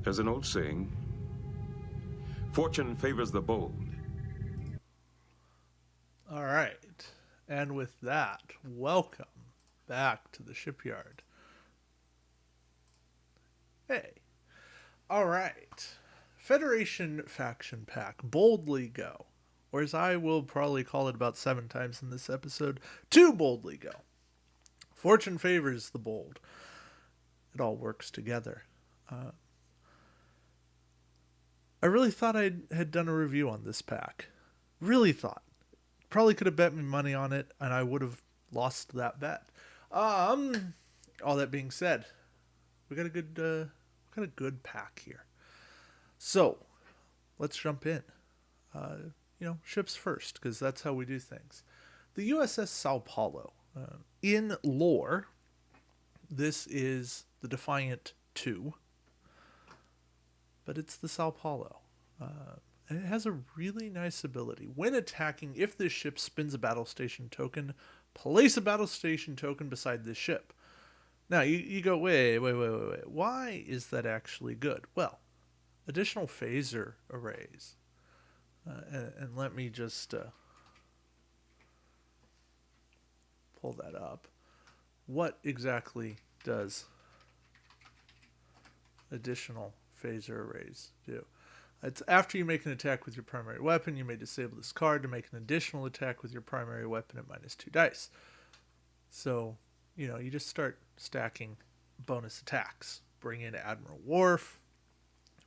There's an old saying, fortune favors the bold. All right. And with that, welcome back to the shipyard. Hey. All right. Federation Faction Pack, Boldly Go. Or as I will probably call it about 7 times in this episode, to Boldly Go. Fortune favors the bold. It all works together. I really thought I had done a review on this pack. Really thought. Probably could have bet me money on it, and I would have lost that bet. All that being said, we got a good pack here. So, let's jump in. Ships first, because that's how we do things. The USS Sao Paulo. In lore, this is the Defiant 2, but it's the Sao Paulo. And it has a really nice ability. When attacking, if this ship spins a battle station token, place a battle station token beside this ship. Now, you go, wait. Why is that actually good? Well, additional phaser arrays. And let me just pull that up. What exactly does additional phaser arrays do? It's after you make an attack with your primary weapon, you may disable this card to make an additional attack with your primary weapon at -2 dice. So, you just start stacking bonus attacks. Bring in Admiral Worf,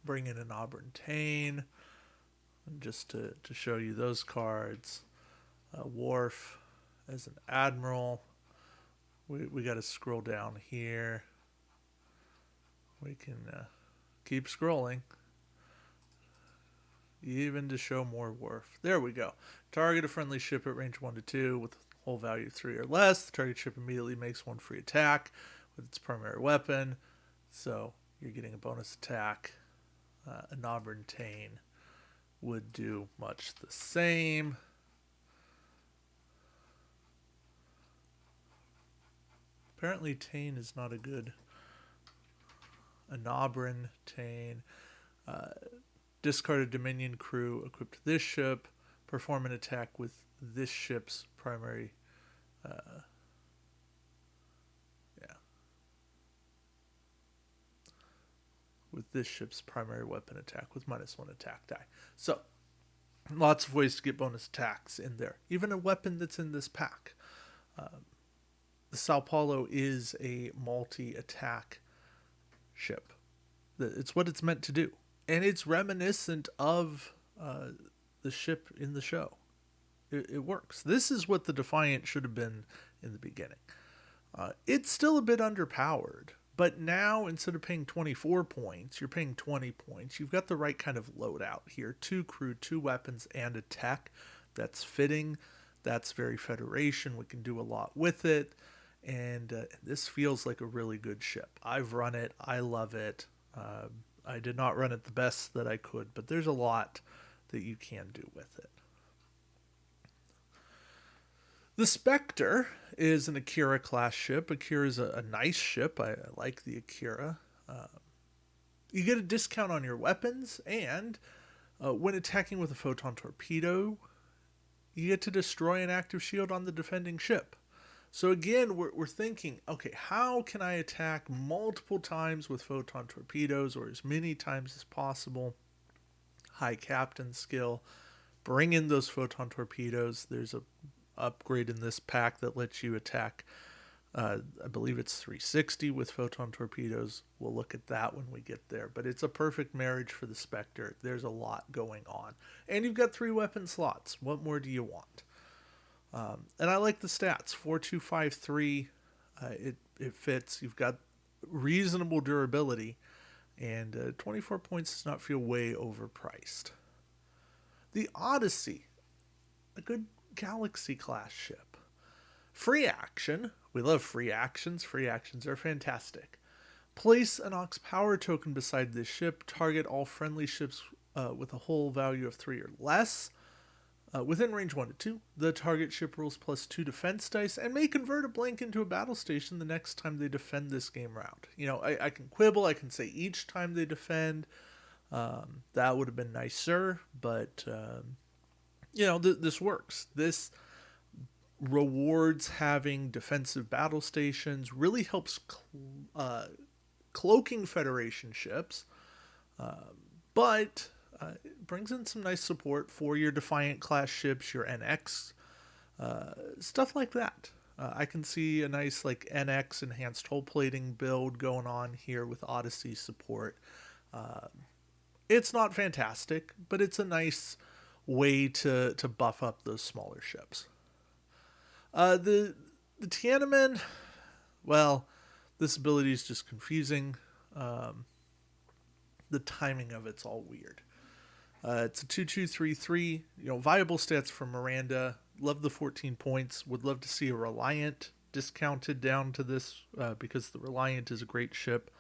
bring in an Auburn Tane, just to show you those cards. Worf as an Admiral. We got to scroll down here. We can keep scrolling. Even to show more Worf. There we go. Target a friendly ship at range 1 to 2 with hull value 3 or less. The target ship immediately makes 1 free attack with its primary weapon. So you're getting a bonus attack. An Auburn Tane would do much the same. Apparently Tane is not a good... An Auburn Tane... discard a Dominion crew equipped to this ship. Perform an attack with this ship's primary... with this ship's primary weapon attack with -1 attack die. So, lots of ways to get bonus attacks in there. Even a weapon that's in this pack. The Sao Paulo is a multi-attack ship. It's what it's meant to do. And it's reminiscent of the ship in the show. It works. This is what the Defiant should have been in the beginning. It's still a bit underpowered, but now instead of paying 24 points, you're paying 20 points. You've got the right kind of loadout here. 2 crew, 2 weapons, and a tech that's fitting. That's very Federation. We can do a lot with it. And this feels like a really good ship. I've run it. I love it. I did not run it the best that I could, but there's a lot that you can do with it. The Spectre is an Akira class ship. Akira is a nice ship. I like the Akira. You get a discount on your weapons, and when attacking with a Photon Torpedo, you get to destroy an active shield on the defending ship. So again, we're thinking, okay, how can I attack multiple times with Photon Torpedoes, or as many times as possible? High Captain skill. Bring in those Photon Torpedoes. There's a upgrade in this pack that lets you attack, I believe it's 360 with Photon Torpedoes. We'll look at that when we get there. But it's a perfect marriage for the Spectre. There's a lot going on. And you've got 3 weapon slots. What more do you want? And I like the stats. 4253, it fits. You've got reasonable durability, and 24 points does not feel way overpriced. The Odyssey, a good Galaxy class ship. Free action. We love free actions. Free actions are fantastic. Place an Ox Power token beside this ship. Target all friendly ships with a hull value of 3 or less. Within range 1 to 2, the target ship rolls +2 defense dice and may convert a blank into a battle station the next time they defend this game round. I can quibble, I can say each time they defend. That would have been nicer, but, this works. This rewards having defensive battle stations, really helps cloaking Federation ships, but it brings in some nice support for your Defiant class ships, your NX, stuff like that. I can see a nice NX enhanced hull plating build going on here with Odyssey support. It's not fantastic, but it's a nice way to buff up those smaller ships. The Tiananmen, well, this ability is just confusing. The timing of it's all weird. It's a 2-2-3-3. Viable stats for Miranda. Love the 14 points. Would love to see a Reliant discounted down to this because the Reliant is a great ship.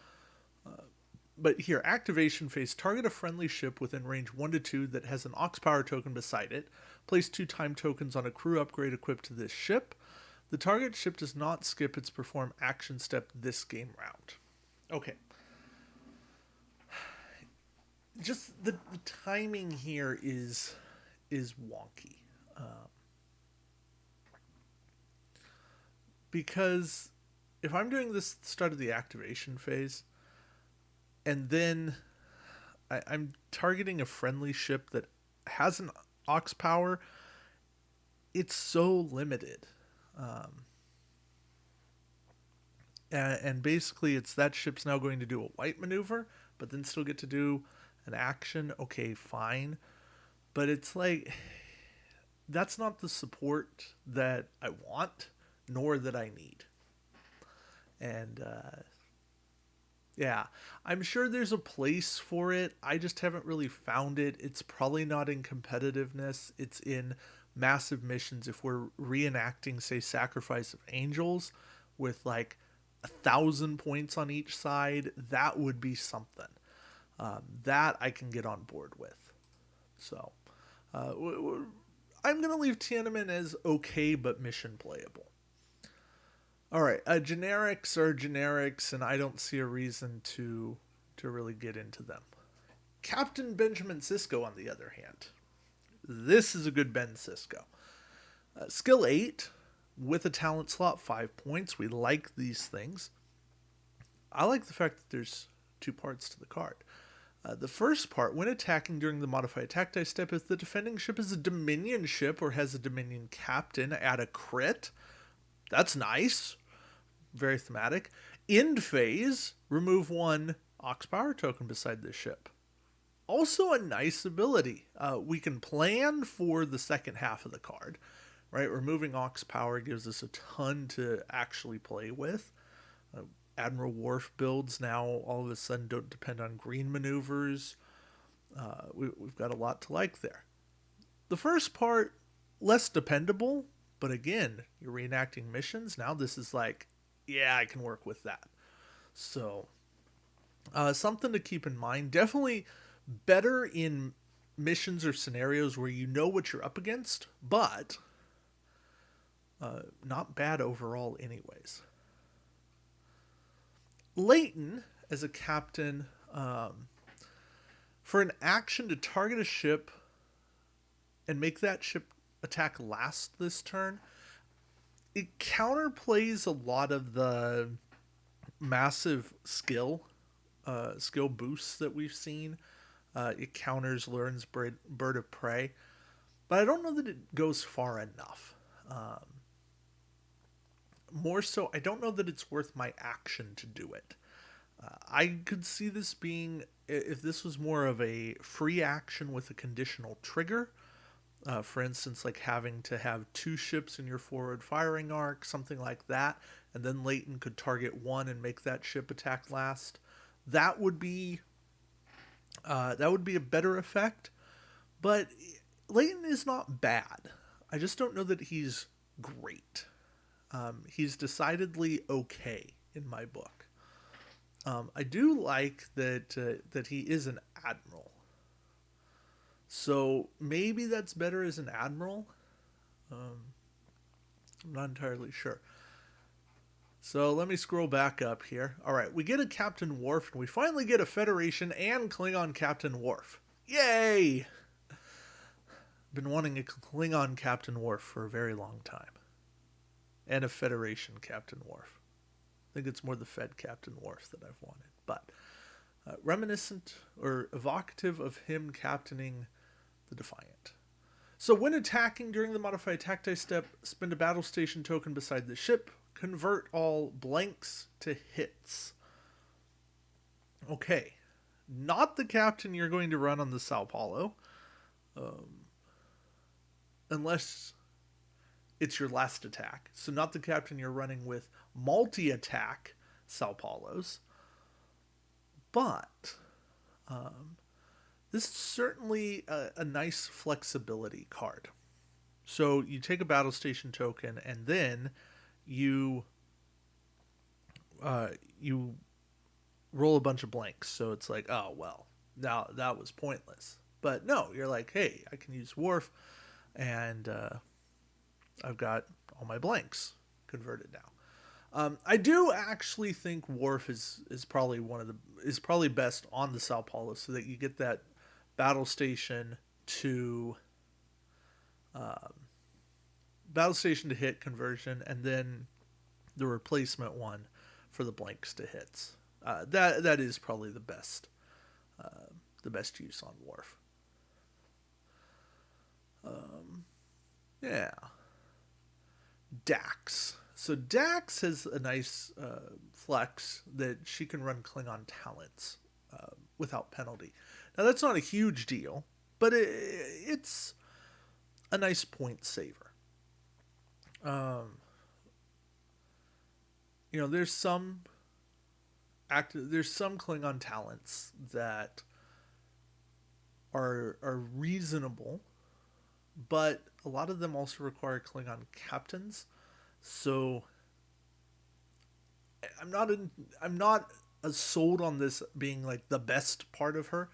But here, activation phase, target a friendly ship within range 1 to 2 that has an Aux Power token beside it. Place 2 time tokens on a crew upgrade equipped to this ship. The target ship does not skip its perform action step this game round. Okay. Just the timing here is wonky. Because if I'm doing this start of the activation phase, and then I'm targeting a friendly ship that has an Aux Power, it's so limited. And basically it's that ship's now going to do a white maneuver, but then still get to do an action. Okay, fine. But it's that's not the support that I want, nor that I need. And, yeah, I'm sure there's a place for it. I just haven't really found it. It's probably not in competitiveness. It's in massive missions. If we're reenacting, say, Sacrifice of Angels with 1,000 points on each side, that would be something. That I can get on board with. So, I'm going to leave Tiananmen as okay, but mission playable. Alright, generics are generics, and I don't see a reason to really get into them. Captain Benjamin Sisko, on the other hand. This is a good Ben Sisko. Skill 8, with a talent slot, 5 points. We like these things. I like the fact that there's 2 parts to the card. The first part, when attacking during the modified attack dice step, if the defending ship is a Dominion ship or has a Dominion captain, add a crit. That's nice. Very thematic. End phase, remove 1 Aux Power token beside this ship. Also a nice ability. We can plan for the second half of the card, right? Removing Aux Power gives us a ton to actually play with. Admiral Worf builds now all of a sudden don't depend on green maneuvers. We've got a lot to like there. The first part, less dependable, but again, you're reenacting missions. Now this is yeah, I can work with that. So, something to keep in mind. Definitely better in missions or scenarios where you know what you're up against, but not bad overall anyways. Leighton, as a captain, for an action to target a ship and make that ship attack last this turn, it counterplays a lot of the massive skill boosts that we've seen. It counters Lurin's Bird of Prey, but I don't know that it goes far enough. More so, I don't know that it's worth my action to do it. I could see this being, if this was more of a free action with a conditional trigger, for instance, having to have 2 ships in your forward firing arc, something like that, and then Leighton could target 1 and make that ship attack last. That would be a better effect, but Leighton is not bad. I just don't know that he's great. He's decidedly okay in my book. I do like that he is an admiral. So maybe that's better as an admiral. I'm not entirely sure. So let me scroll back up here. All right, we get a Captain Worf, and we finally get a Federation and Klingon Captain Worf. Yay! Been wanting a Klingon Captain Worf for a very long time. And a Federation Captain Worf. I think it's more the Fed Captain Worf that I've wanted. But reminiscent or evocative of him captaining the Defiant. So when attacking during the modified attack dice step, spend a battle station token beside the ship. Convert all blanks to hits. Okay. Not the captain you're going to run on the Sao Paulo. Unless it's your last attack. So not the captain you're running with multi-attack Sao Paulos. But this is certainly a nice flexibility card. So you take a battle station token and then you roll a bunch of blanks. So it's like, oh, well, now that was pointless. But no, you're like, hey, I can use Worf and I've got all my blanks converted now. I do actually think Worf is probably probably best on the Sao Paulo, so that you get that battle station to hit conversion, and then the replacement one for the blanks to hits. That is probably the best use on Worf. Yeah. Dax. So Dax has a nice flex that she can run Klingon talents without penalty. Now that's not a huge deal, but it's a nice point saver. There's some Klingon talents that are reasonable, but a lot of them also require Klingon captains. So I'm not sold on this being like the best part of her.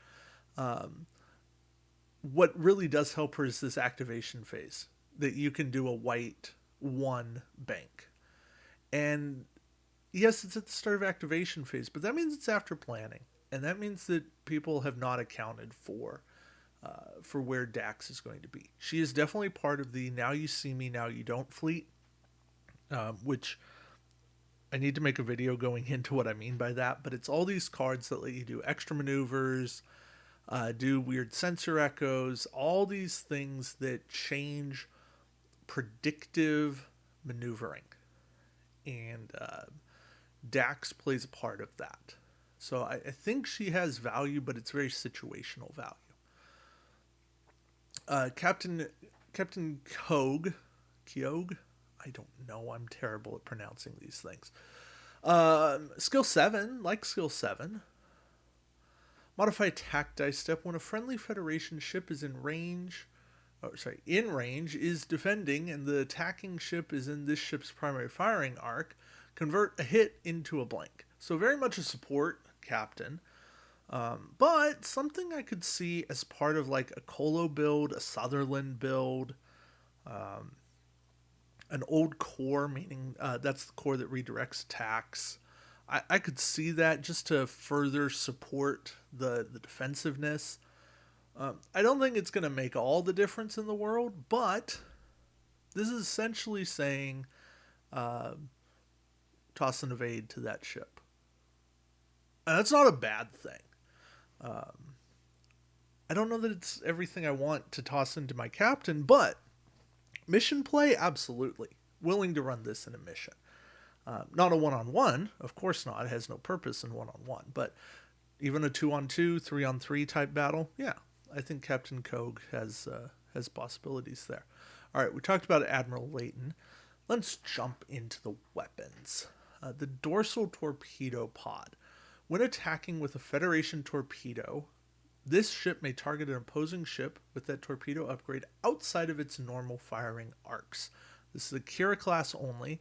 What really does help her is this activation phase that you can do a white 1 bank. And yes, it's at the start of activation phase, but that means it's after planning. And that means that people have not accounted for where Dax is going to be. She is definitely part of the Now You See Me, Now You Don't fleet, which I need to make a video going into what I mean by that, but it's all these cards that let you do extra maneuvers, do weird sensor echoes, all these things that change predictive maneuvering. And Dax plays a part of that. So I think she has value, but it's very situational value. Captain Keogh, I don't know. I'm terrible at pronouncing these things. Skill 7, like Skill 7. Modify attack dice step when a friendly Federation ship is in range, is defending, and the attacking ship is in this ship's primary firing arc. Convert a hit into a blank. So very much a support captain. But something I could see as part of like a Colo build, a Sutherland build, an old core, meaning that's the core that redirects attacks. I could see that just to further support the defensiveness. I don't think it's going to make all the difference in the world, but this is essentially saying toss and evade to that ship. And that's not a bad thing. I don't know that it's everything I want to toss into my captain, but mission play, absolutely. Willing to run this in a mission. Not a one-on-one, of course not. It has no purpose in one-on-one. But even a 2-on-2, 3-on-3 type battle, yeah. I think Captain Keogh has possibilities there. All right, we talked about Admiral Layton. Let's jump into the weapons. The dorsal torpedo pod. When attacking with a Federation torpedo, this ship may target an opposing ship with that torpedo upgrade outside of its normal firing arcs. This is Akira class only.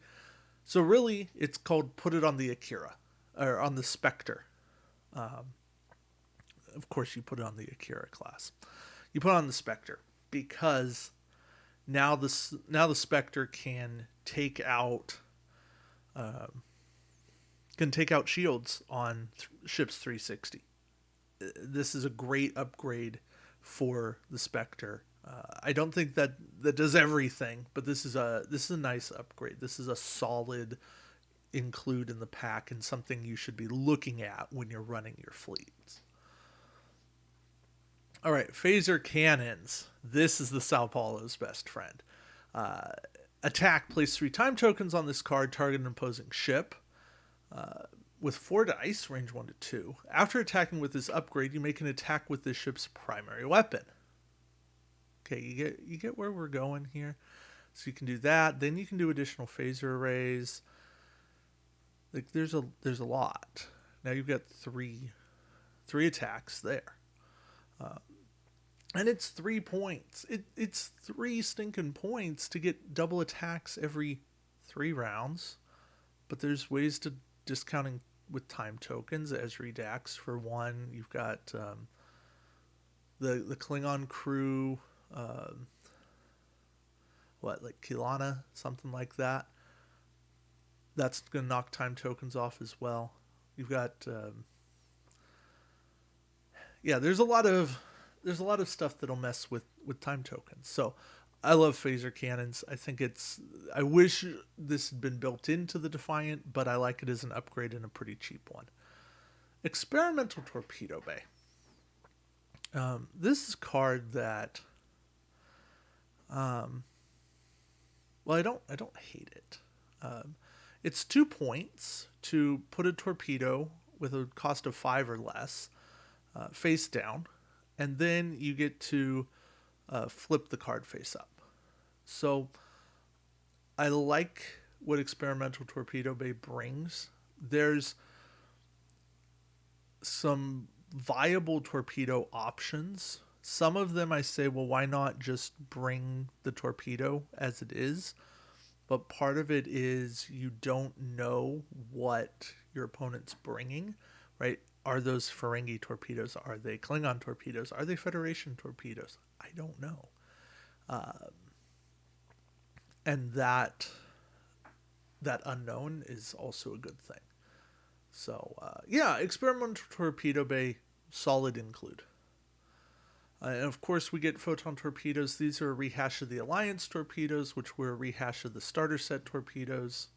So really, it's called put it on the Akira, or on the Spectre. Of course, you put it on the Akira class. You put on the Spectre because now the Spectre can take out shields on ships 360. This is a great upgrade for the Spectre. I don't think that does everything, but this is a nice upgrade. This is a solid include in the pack and something you should be looking at when you're running your fleets. All right, phaser cannons. This is the Sao Paulo's best friend. Attack, place 3 time tokens on this card, target an opposing ship. With 4 dice, range 1 to 2. After attacking with this upgrade, you make an attack with this ship's primary weapon. Okay, you get where we're going here. So you can do that. Then you can do additional phaser arrays. Like there's a lot. Now you've got three attacks there. And it's 3 points. It's 3 stinking points to get double attacks every 3 rounds. But there's ways to discounting with time tokens. ESRI Dax for 1. You've got the Klingon crew. Like Kilana, something like that. That's going to knock time tokens off as well. You've got there's a lot of stuff that'll mess with time tokens. So I love phaser cannons. I wish this had been built into the Defiant, but I like it as an upgrade and a pretty cheap one. Experimental Torpedo Bay. This is a card that I don't hate it. It's 2 points to put a torpedo with a cost of 5 or less face down, and then you get to flip the card face up. So I like what Experimental Torpedo Bay brings. There's some viable torpedo options. Some of them I say, well, why not just bring the torpedo as it is? But part of it is you don't know what your opponent's bringing, right? Are those Ferengi torpedoes? Are they Klingon torpedoes? Are they Federation torpedoes? I don't know. And that unknown is also a good thing. So, Experimental Torpedo Bay, solid include. And of course, we get Photon Torpedoes. These are a rehash of the Alliance torpedoes, which were a rehash of the starter set torpedoes,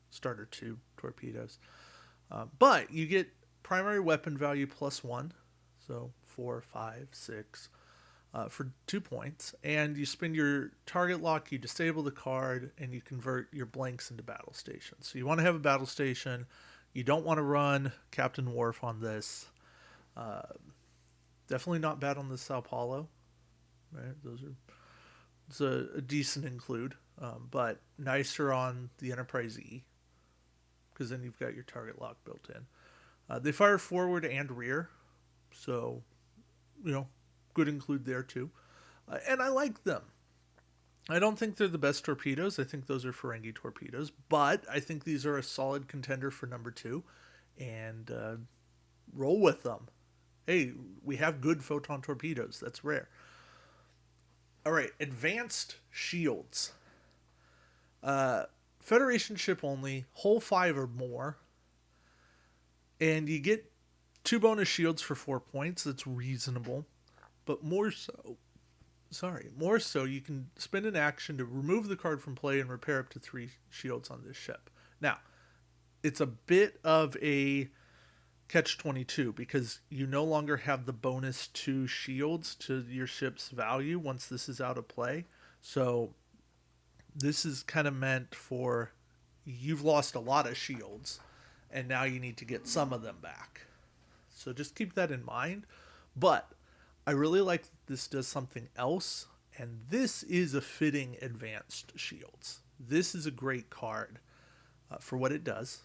starter 2 torpedoes. But you get primary weapon value +1, so 4, 5, 6, for 2 points. And you spend your target lock, you disable the card, and you convert your blanks into battle stations. So you want to have a battle station. You don't want to run Captain Worf on this. Definitely not bad on the Sao Paulo, right? It's a decent include, but nicer on the Enterprise E, because then you've got your target lock built in. They fire forward and rear, so good include there too, and I like them. I don't think they're the best torpedoes. I think those are Ferengi torpedoes, but I think these are a solid contender for number 2, and roll with them. Hey, we have good Photon torpedoes. That's rare. All right, advanced shields. Federation ship only, hull 5 or more. And you get 2 bonus shields for 4 points. That's reasonable. But more so, you can spend an action to remove the card from play and repair up to 3 shields on this ship. Now, it's a bit of a catch-22 because you no longer have the bonus 2 shields to your ship's value once this is out of play. So this is kind of meant for you've lost a lot of shields and now you need to get some of them back. So just keep that in mind. But I really like that this does something else, and this is a fitting advanced shields. This is a great card for what it does.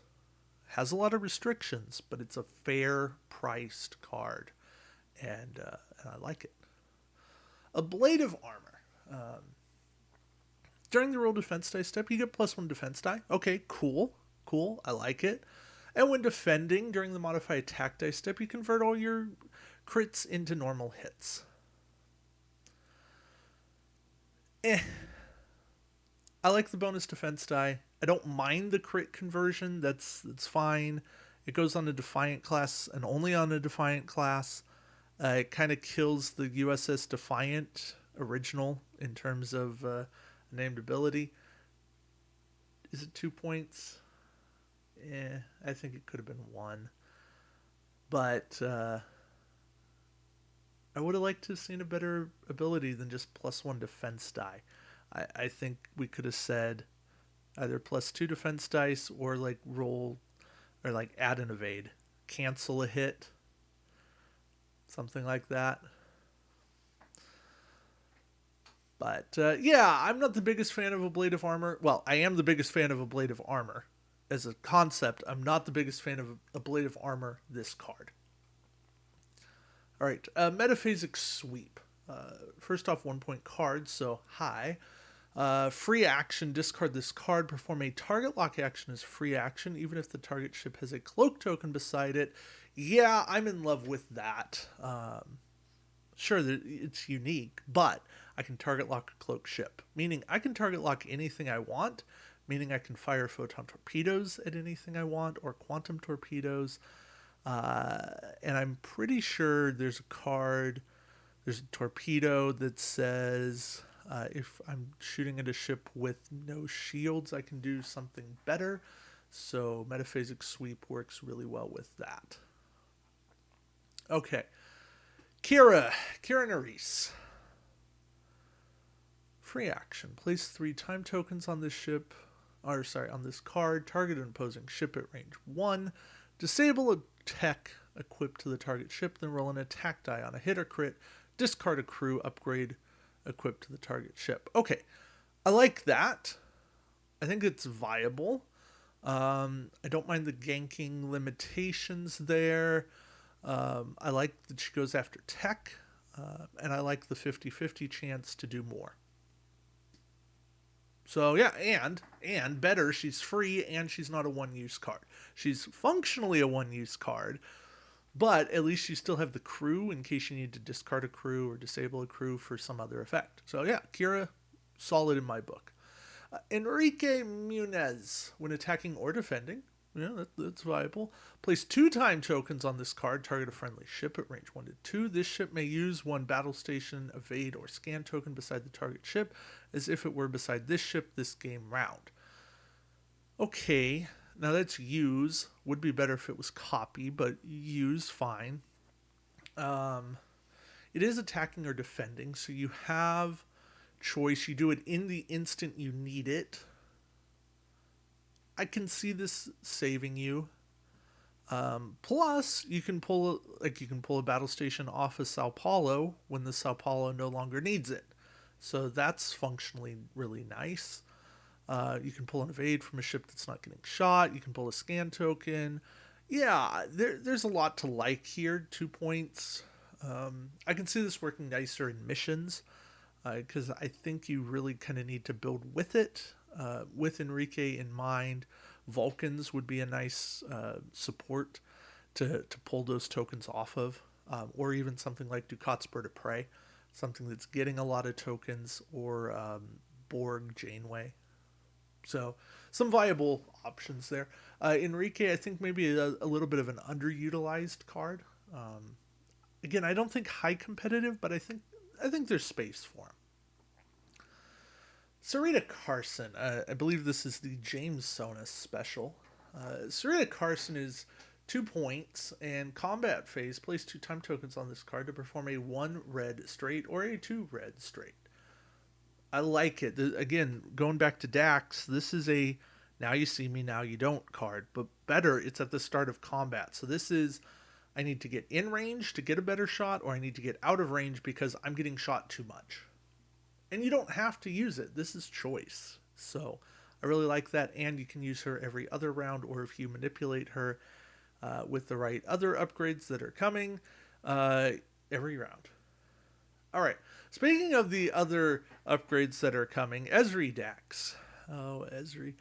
Has a lot of restrictions, but it's a fair priced card, and I like it. A Blade of Armor. During the roll defense die step, you get +1 defense die. Okay, cool. I like it. And when defending during the modify attack die step, you convert all your crits into normal hits. Eh, I like the bonus defense die. I don't mind the crit conversion. That's fine. It goes on a Defiant class and only on a Defiant class. It kind of kills the USS Defiant original in terms of named ability. Is it 2 points? I think it could have been one. But I would have liked to have seen a better ability than just +1 defense die. I think we could have said either +2 defense dice or like roll or like add an evade, cancel a hit, something like that. But yeah, I'm not the biggest fan of a blade of armor. Well, I am the biggest fan of a blade of armor. As a concept, I'm not the biggest fan of a blade of armor this card. All right, Metaphasic Sweep. First off, 1 point card, so high. Free action, discard this card. Perform a target lock action as free action, even if the target ship has a cloak token beside it. Yeah, I'm in love with that. Sure, it's unique, but I can target lock a cloak ship, meaning I can target lock anything I want, meaning I can fire photon torpedoes at anything I want or quantum torpedoes. And I'm pretty sure there's a torpedo that says if I'm shooting at a ship with no shields, I can do something better. So Metaphasic Sweep works really well with that. Okay. Kira Nerys. Free action. Place 3 time tokens on this ship. On this card. Target an opposing ship at range 1. Disable a tech equipped to the target ship, then roll an attack die on a hit or crit. Discard a crew upgrade equipped to the target ship. Okay, I like that. I think it's viable. I don't mind the ganking limitations there. I like that she goes after tech, and I like the 50-50 chance to do more. So yeah, and better, she's free and she's not a one-use card. She's functionally a one-use card, but at least you still have the crew in case you need to discard a crew or disable a crew for some other effect. So yeah, Kira, solid in my book. Enrique Munez, when attacking or defending, yeah, that's viable. Place 2 time tokens on this card, target a friendly ship at range 1 to 2. This ship may use 1 battle station, evade, or scan token beside the target ship, as if it were beside this ship this game round. Okay, now that's use. Would be better if it was copy, but use, fine. It is attacking or defending, so you have choice. You do it in the instant you need it. I can see this saving you. Plus, you can pull a battle station off of Sao Paulo when the Sao Paulo no longer needs it. So that's functionally really nice. You can pull an evade from a ship that's not getting shot. You can pull a scan token. Yeah, there's a lot to like here. 2 points. I can see this working nicer in missions because I think you really kind of need to build with it. With Enrique in mind, Vulcans would be a nice support to pull those tokens off of, or even something like Ducat's Bird of Prey, something that's getting a lot of tokens, or Borg Janeway. So some viable options there. Enrique, I think maybe a little bit of an underutilized card. Again, I don't think high competitive, but I think there's space for him. Serena Carson, I believe this is the James Sonus special. Serena Carson is 2 points, and combat phase, place 2 time tokens on this card to perform a 1 red straight or a 2 red straight. I like it. Again, going back to Dax, this is a now you see me, now you don't card, but better, it's at the start of combat. So this is, I need to get in range to get a better shot, or I need to get out of range because I'm getting shot too much. And you don't have to use it. This is choice. So I really like that. And you can use her every other round, or if you manipulate her with the right other upgrades that are coming, every round. All right. Speaking of the other upgrades that are coming, ESRI Dax. Oh, ESRI.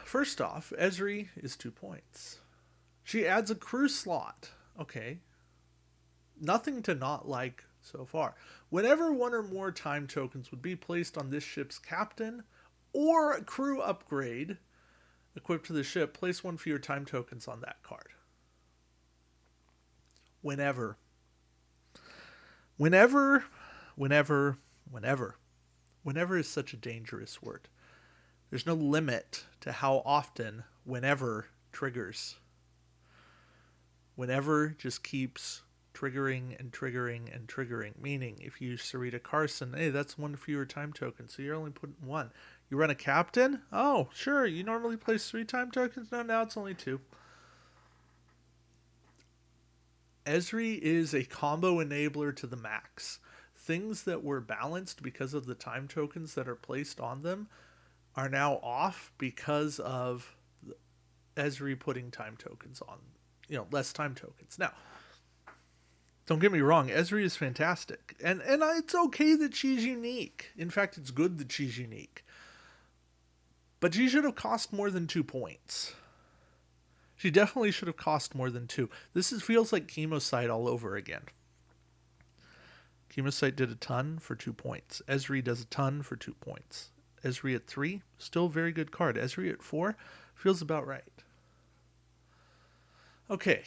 First off, ESRI is 2 points. She adds a crew slot. Okay. Nothing to not like so far. Whenever one or more time tokens would be placed on this ship's captain or a crew upgrade equipped to the ship, place one fewer time tokens on that card. Whenever. Whenever is such a dangerous word. There's no limit to how often whenever triggers. Whenever just keeps triggering and triggering and triggering. Meaning, if you use Serena Carson, hey, that's one fewer time token, so you're only putting one. You run a captain? Oh, sure, you normally place 3 time tokens? No, now it's only 2. ESRI is a combo enabler to the max. Things that were balanced because of the time tokens that are placed on them are now off because of ESRI putting time tokens on, less time tokens. Now, don't get me wrong, ESRI is fantastic. And it's okay that she's unique. In fact, it's good that she's unique. But she should have cost more than 2 points. She definitely should have cost more than 2. This feels like Chemosite all over again. Chemosite did a ton for 2 points. ESRI does a ton for 2 points. ESRI at 3, still a very good card. ESRI at 4, feels about right. Okay.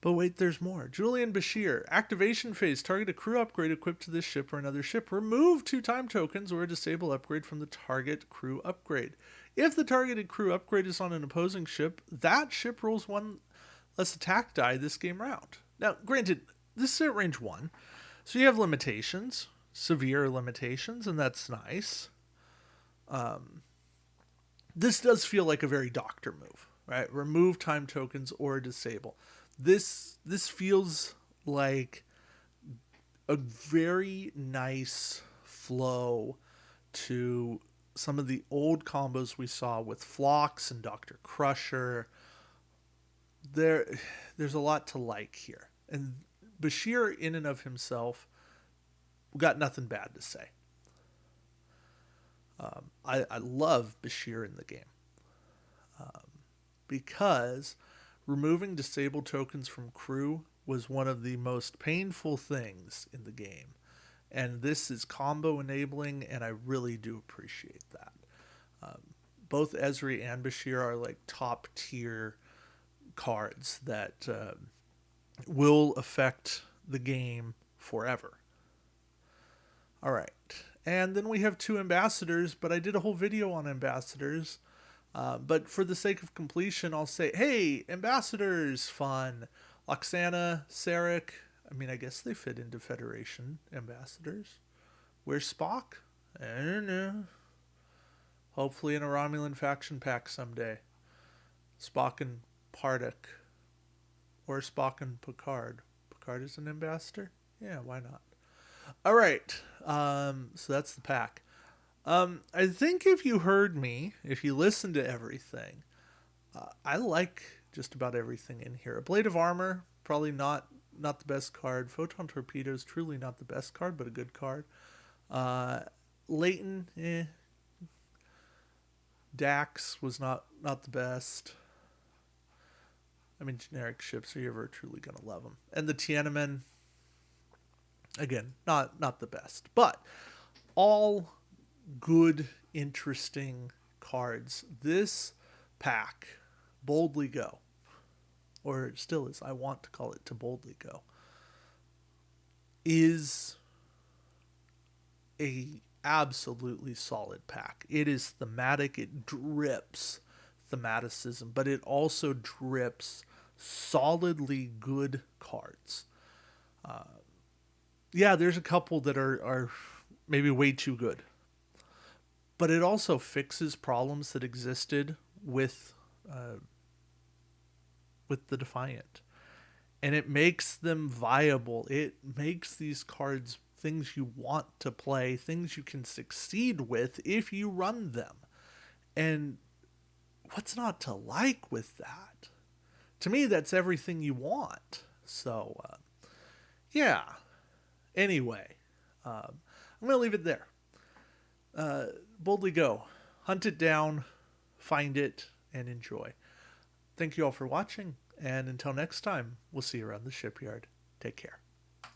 But wait, there's more. Julian Bashir. Activation phase. Target a crew upgrade equipped to this ship or another ship. Remove 2 time tokens or a disable upgrade from the target crew upgrade. If the targeted crew upgrade is on an opposing ship, that ship rolls 1 less attack die this game round. Now, granted, this is at range 1, so you have limitations, severe limitations, and that's nice. This does feel like a very doctor move, right? Remove time tokens or disable. This feels like a very nice flow to some of the old combos we saw with Phlox and Dr. Crusher. There's a lot to like here. And Bashir, in and of himself, got nothing bad to say. I love Bashir in the game. Because removing disabled tokens from crew was one of the most painful things in the game. And this is combo enabling, and I really do appreciate that. Both ESRI and Bashir are like top tier cards that will affect the game forever. All right. And then we have 2 ambassadors, but I did a whole video on ambassadors. But for the sake of completion, I'll say, hey, ambassadors, fun. Loxana, Sarek. I mean, I guess they fit into Federation ambassadors. Where's Spock? I don't know. Hopefully in a Romulan faction pack someday. Spock and Parduk. Or Spock and Picard. Picard is an ambassador? Yeah, why not? All right. So that's the pack. I think if you heard me, if you listened to everything, I like just about everything in here. A Blade of Armor, probably not the best card. Photon Torpedoes, truly not the best card, but a good card. Leighton, Dax was not the best. I mean, generic ships, are you ever truly going to love them? And the Tiananmen, again, not the best. But all good, interesting cards. This pack, Boldly Go, or it still is, I want to call it To Boldly Go, is a absolutely solid pack. It is thematic. It drips thematicism, but it also drips solidly good cards. Yeah, there's a couple that are maybe way too good, but it also fixes problems that existed with the Defiant, and it makes them viable. It makes these cards things you want to play, things you can succeed with if you run them. And what's not to like with that? To me, that's everything you want. So, yeah. Anyway, I'm going to leave it there. Boldly Go. Hunt it down, find it, and enjoy. Thank you all for watching. And until next time, we'll see you around the shipyard. Take care.